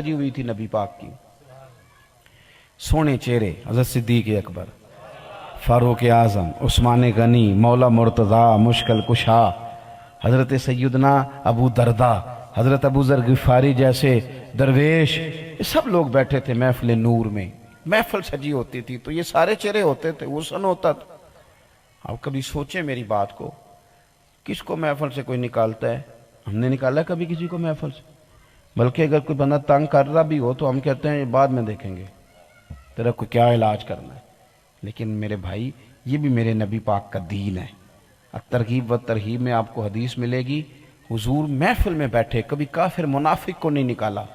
सजी हुई थी नबी पाक की, सोने चेहरे हज़रत सिद्दीक़ अकबर, फारूक आज़म, उस्मान गनी, मौला मुर्तज़ा, मुश्किल कुशा, हज़रत सैयदना अबू दरदा, हज़रत अबू ज़र गिफ़ारी जैसे दरवेश, ये सब लोग बैठे थे महफ़िल नूर में। महफ़िल सजी होती थी तो ये सारे चेहरे होते थे, हुस्न होता था। अब कभी सोचें मेरी बात को, किसको महफ़िल से कोई निकालता है? हमने निकाला कभी किसी को महफ़िल से? बल्कि अगर कोई बंदा तंग कर रहा भी हो तो हम कहते हैं ये बाद में देखेंगे, तेरा कोई क्या इलाज करना है। लेकिन मेरे भाई, ये भी मेरे नबी पाक का दीन है। तरगीब व तरहीब में आपको हदीस मिलेगी, हुजूर महफिल में बैठे, कभी काफिर मुनाफिक को नहीं निकाला,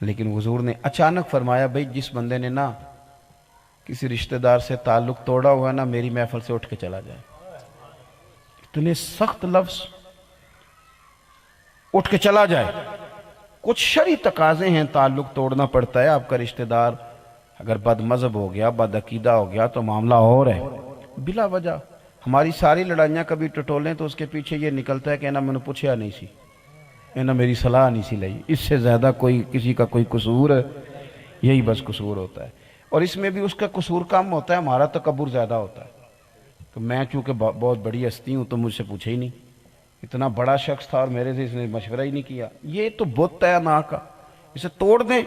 लेकिन हुजूर ने अचानक फरमाया, भाई जिस बंदे ने ना किसी रिश्तेदार से ताल्लुक तोड़ा हुआ ना, मेरी महफिल से उठ के चला जाए। इतने सख्त लफ्ज, उठ के चला जाए। कुछ शरई तकाजे हैं, ताल्लुक तोड़ना पड़ता है। आपका रिश्तेदार अगर बद मजहब हो गया, बद अकीदा हो गया तो मामला और है। बिला वजह हमारी सारी लड़ाइयाँ कभी टटोलें तो उसके पीछे ये निकलता है कि ना मैंने पूछा नहीं सी, ना मेरी सलाह नहीं सी लई। इससे ज़्यादा कोई किसी का कोई कसूर, यही बस कसूर होता है। और इसमें भी उसका कसूर कम होता है, हमारा तकब्बुर ज़्यादा होता है। तो मैं चूँकि बहुत बड़ी हस्ती हूँ तो मुझसे पूछे ही नहीं, इतना बड़ा शख्स था और मेरे से इसने मशवरा ही नहीं किया। ये तो बुत है ना का, इसे तोड़ दें।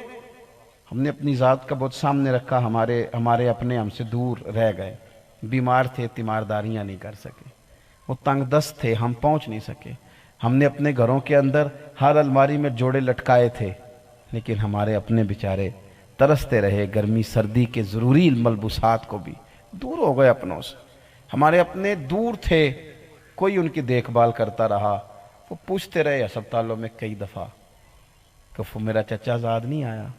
हमने अपनी ज़ात का बुत सामने रखा, हमारे अपने हमसे दूर रह गए। बीमार थे, तीमारदारियाँ नहीं कर सके, वो तंग दस्त थे, हम पहुँच नहीं सके। हमने अपने घरों के अंदर हर अलमारी में जोड़े लटकाए थे, लेकिन हमारे अपने बेचारे तरसते रहे। गर्मी सर्दी के ज़रूरी मलबूसात को भी दूर हो गए अपनों से। हमारे अपने दूर थे, कोई उनकी देखभाल करता रहा। वो पूछते रहे अस्पतालों में कई दफ़ा कि मेरा चचा ज़ाद नहीं आया,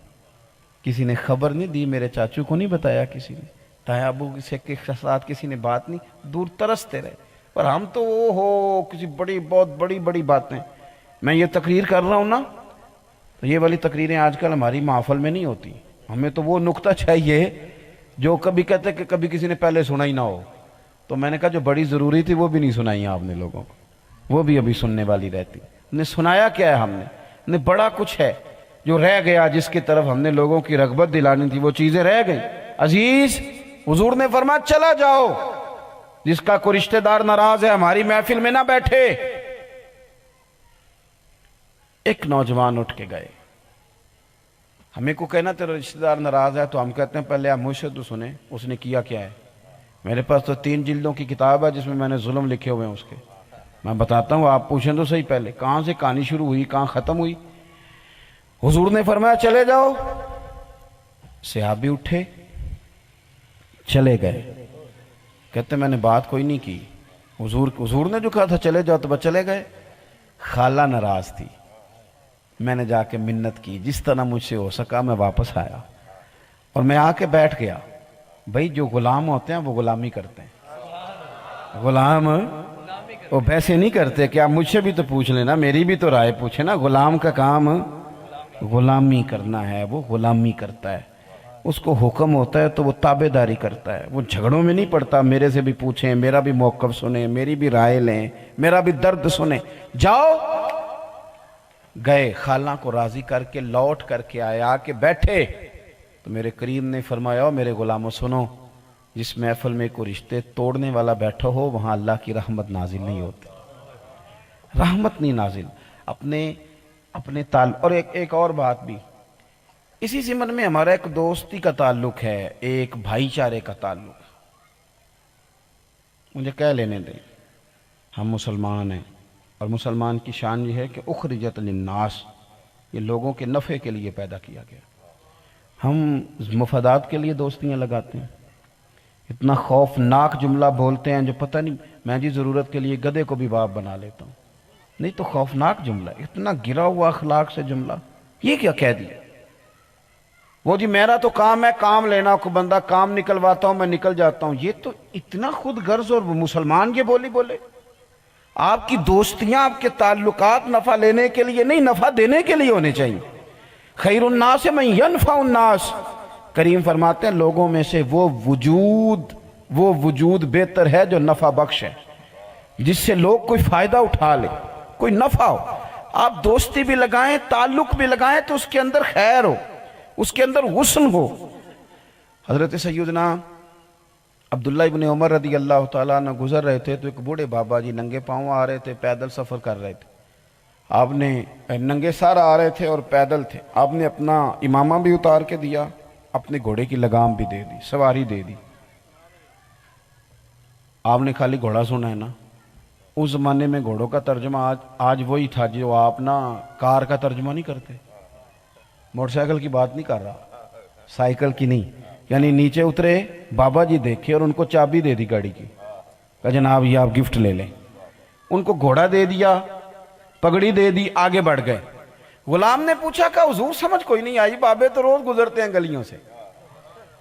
किसी ने खबर नहीं दी, मेरे चाचू को नहीं बताया किसी ने, ताया अबू के साथ किसी ने बात नहीं। दूर तरसते रहे। पर हम तो वो हो किसी बहुत बड़ी बातें। मैं ये तकरीर कर रहा हूँ ना, तो ये वाली तकरीरें आजकल हमारी महफिल में नहीं होती। हमें तो वो नुक्ता चाहिए जो कभी कहते कि कभी किसी ने पहले सुना ही ना हो। तो मैंने कहा जो बड़ी ज़रूरी थी वो भी नहीं सुनाई आपने लोगों को, वो भी अभी सुनने वाली रहती। हमने सुनाया क्या है? हमने बड़ा कुछ है जो रह गया, जिसकी तरफ हमने लोगों की रग़बत दिलानी थी, वो चीज़ें रह गई। अजीज, हुजूर ने फरमाया चला जाओ, जिसका कोई रिश्तेदार नाराज है हमारी महफिल में ना बैठे। एक नौजवान उठ के गए। हमें को कहना तेरा रिश्तेदार नाराज है, तो हम कहते हैं पहले आप मुझसे तो सुने, उसने किया क्या है। मेरे पास तो 3 जिल्दों की किताब है जिसमें मैंने जुल्म लिखे हुए हैं उसके। मैं बताता हूँ, आप पूछें तो सही पहले कहाँ से कहानी शुरू हुई, कहाँ ख़त्म हुई। हुजूर ने फरमाया चले जाओ। सहाबी उठे, चले गए। कहते मैंने बात कोई नहीं की, हुजूर ने जो कहा था चले जाओ तो बस चले गए। खाला नाराज थी। मैंने जाके मिन्नत की, जिस तरह मुझसे हो सका मैं वापस आया और मैं आके बैठ गया। भाई जो गुलाम होते हैं वो गुलामी करते हैं। गुलाम वो वैसे नहीं करते कि आप मुझसे भी तो पूछ लेना, मेरी भी तो राय पूछे ना। गुलाम का काम गुलामी करना है, वो गुलामी करता है। उसको हुक्म होता है तो वो ताबेदारी करता है, वो झगड़ों में नहीं पड़ता। मेरे से भी पूछें, मेरा भी मौक़िफ़ सुने, मेरी भी राय लें, मेरा भी दर्द सुने। जाओ। गए, खाला को राज़ी करके लौट करके आए, आके बैठे तो मेरे करीम ने फरमाया, मेरे गुलामों सुनो, जिस महफिल में कोई रिश्ते तोड़ने वाला बैठा हो वहाँ अल्लाह की रहमत नाजिल नहीं होती, रहमत नहीं नाजिल। अपने और एक और बात भी, इसी ज़िम्मन में हमारा एक दोस्ती का ताल्लुक है, एक भाईचारे का ताल्लुक। मुझे कह लेने दें, हम मुसलमान हैं और मुसलमान की शान ये है कि उखरिजत लिन्नास, ये लोगों के नफ़े के लिए पैदा किया गया। हम मुफादात के लिए दोस्तियाँ लगाते हैं, इतना खौफनाक जुमला बोलते हैं जो पता नहीं, मैं जी ज़रूरत के लिए गधे को भी बाप बना लेता हूँ। नहीं तो खौफनाक जुमला, इतना गिरा हुआ अखलाक से जुमला, ये क्या कह दिया। वो जी मेरा तो काम है काम लेना, को बंदा काम निकलवाता हूँ मैं निकल जाता हूँ। ये तो इतना खुद गर्ज और मुसलमान ये बोले। आपकी दोस्तियां, आपके ताल्लुकात नफ़ा लेने के लिए नहीं, नफ़ा देने के लिए होने चाहिए। खैरुन्नास मन यनफ़उन्नास, करीम फरमाते हैं लोगों में से वो वजूद बेहतर है जो नफ़ा बख्श है, जिससे लोग कोई फ़ायदा उठा ले, कोई नफ़ा हो। آپ دوستی بھی لگائیں، تعلق بھی لگائیں تو اس کے اندر خیر ہو، اس کے اندر حسن ہو۔ حضرت سیدنا عبداللہ ابن عمر رضی اللہ تعالیٰ عنہ گزر رہے تھے تو ایک بوڑھے بابا جی ننگے پاؤں آ رہے تھے، پیدل سفر کر رہے تھے۔ آپ نے ننگے سار آ رہے تھے اور پیدل تھے، آپ نے اپنا امامہ بھی اتار کے دیا، اپنے گھوڑے کی لگام بھی دے دی، سواری دے دی۔ آپ نے خالی گھوڑا سنا ہے نا، اس زمانے میں گھوڑوں کا ترجمہ آج وہی تھا جو آپ نا کار کا ترجمہ نہیں کرتے۔ موٹر سائیکل کی بات نہیں کر رہا، سائیکل کی نہیں، یعنی نیچے اترے بابا جی دیکھے اور ان کو چابی دے دی گاڑی کی، کہ جناب یہ آپ گفٹ لے لیں۔ ان کو گھوڑا دے دیا، پگڑی دے دی، آگے بڑھ گئے۔ غلام نے پوچھا کہ حضور سمجھ کوئی نہیں آئی، بابے تو روز گزرتے ہیں گلیوں سے،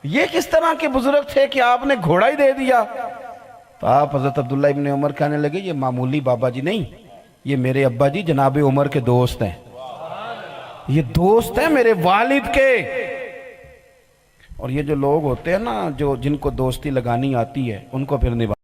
یہ کس طرح کے بزرگ تھے کہ آپ نے گھوڑا ہی دے دیا؟ تو آپ حضرت عبداللہ ابن عمر کہنے لگے یہ معمولی بابا جی نہیں، یہ میرے ابا جی جناب عمر کے دوست ہیں، یہ دوست ہیں میرے والد کے۔ اور یہ جو لوگ ہوتے ہیں نا جو جن کو دوستی لگانی آتی ہے ان کو پھر نبھا